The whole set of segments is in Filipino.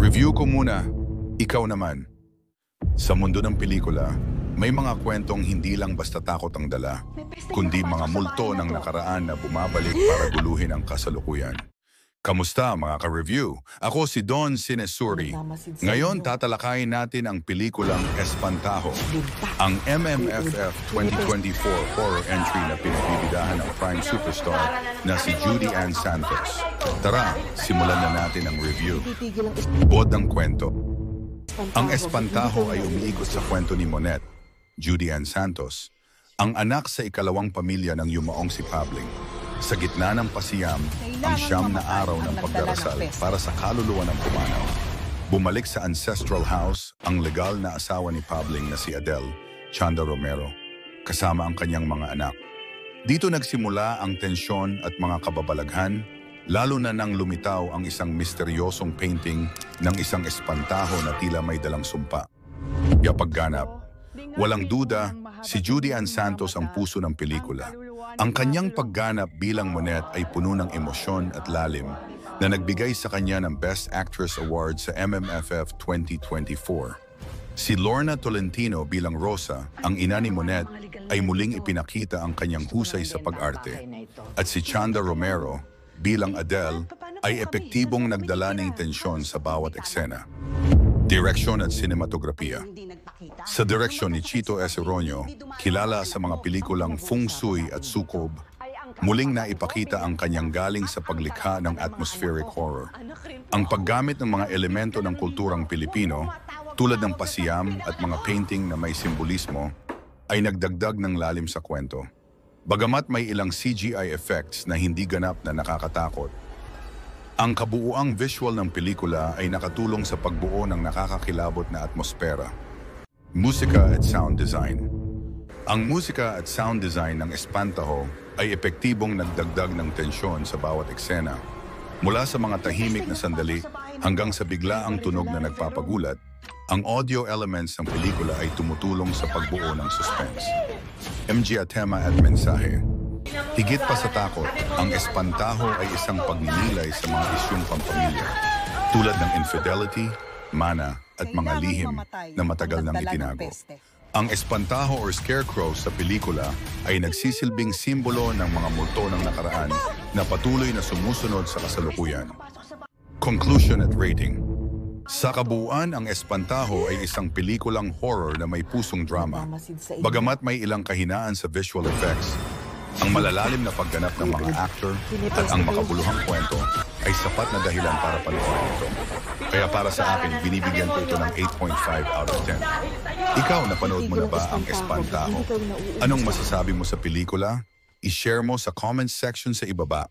Review ko muna. Ikaw naman. Sa mundo ng pelikula, may mga kwentong hindi lang basta takot ang dala, kundi mga multo ng nakaraan na bumabalik para guluhin ang kasalukuyan. Kamusta mga ka-review? Ako si Don Sinesuri. Ngayon tatalakayin natin ang pelikulang Espantajo, ang MMFF 2024 horror entry na pinagbibidahan ng prime superstar na si Judy Ann Santos. Tara, simulan na natin ang review. Buod ng kwento. Ang Espantajo ay umiikot sa kwento ni Monette, Judy Ann Santos, ang anak sa ikalawang pamilya ng yumaong si Pabling. Sa gitna ng pasiyam, ang siyam na araw ng pagdarasal para sa kaluluwa ng pumanaw. Bumalik sa ancestral house ang legal na asawa ni Pabling na si Adele, Chanda Romero, kasama ang kanyang mga anak. Dito nagsimula ang tensyon at mga kababalaghan, lalo na nang lumitaw ang isang misteryosong painting ng isang espantaho na tila may dalang sumpa. Yapagganap, walang duda, si Judy Ann Santos ang puso ng pelikula. Ang kanyang pagganap bilang Monette ay puno ng emosyon at lalim na nagbigay sa kanya ng Best Actress Award sa MMFF 2024. Si Lorna Tolentino bilang Rosa, ang ina ni Monette, ay muling ipinakita ang kanyang husay sa pag-arte. At si Chanda Romero bilang Adele ay epektibong nagdala ng tensyon sa bawat eksena. Direksyon at sinematografiya. Sa direksyon ni Chito S. Eronio, kilala sa mga pelikulang Feng Shui at Sukob, muling naipakita ang kanyang galing sa paglikha ng atmospheric horror. Ang paggamit ng mga elemento ng kulturang Pilipino, tulad ng pasiyam at mga painting na may simbolismo, ay nagdagdag ng lalim sa kwento. Bagamat may ilang CGI effects na hindi ganap na nakakatakot, ang kabuuang visual ng pelikula ay nakatulong sa pagbuo ng nakakakilabot na atmosfera. Musika at sound design. Ang musika at sound design ng Espantajo ay epektibong nagdagdag ng tensyon sa bawat eksena. Mula sa mga tahimik na sandali hanggang sa biglaang tunog na nagpapagulat, ang audio elements ng pelikula ay tumutulong sa pagbuo ng suspense. MG at tema at mensahe. Higit pa sa takot, ang Espantajo ay isang pagninilay sa mga isyung pampamilya, tulad ng infidelity, mana, at mga lihim na matagal nang itinago. Ang Espantajo or Scarecrow sa pelikula ay nagsisilbing simbolo ng mga multo ng nakaraan na patuloy na sumusunod sa kasalukuyan. Conclusion at rating. Sa kabuuan, ang Espantajo ay isang pelikulang horror na may pusong drama. Bagamat may ilang kahinaan sa visual effects, ang malalalim na pagganap ng mga actor at ang makabuluhang kwento ay sapat na dahilan para panoorin ito. Kaya para sa akin, binibigyan ko ito ng 8.5 out of 10. Ikaw, napanood mo na ba ang Espantajo? Anong masasabi mo sa pelikula? I-share mo sa comment section sa ibaba.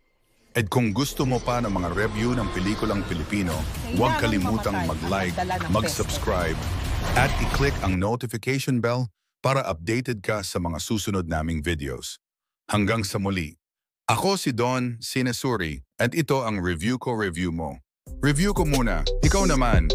At kung gusto mo pa ng mga review ng pelikulang Pilipino, huwag kalimutang mag-like, mag-subscribe, at i-click ang notification bell para updated ka sa mga susunod naming videos. Hanggang sa muli, ako si Don Sinesuri at ito ang review ko mo. Review ko muna, ikaw naman.